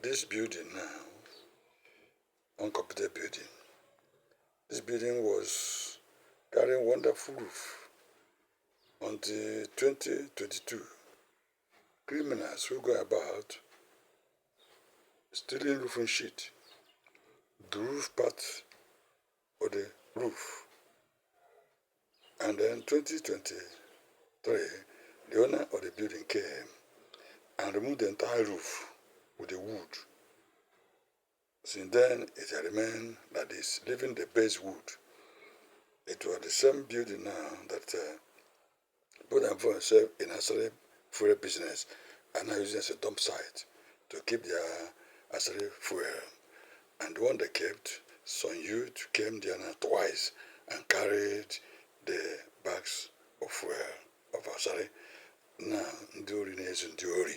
This building now, uncompleted building, this building was carrying wonderful roof until 2022. Criminals who go about stealing roofing sheet, the roof part of the roof. And then 2023, the owner of the building came and removed the entire roof with the wood. Since then, it has remained like this, leaving the base wood. It was the same building now that put them for themselves in Asari fuel business and now using it as a dump site to keep their Asari fuel. And the one they kept, some youth came there now twice and carried the bags of fuel of Asari. Now, Nduri is Nduri.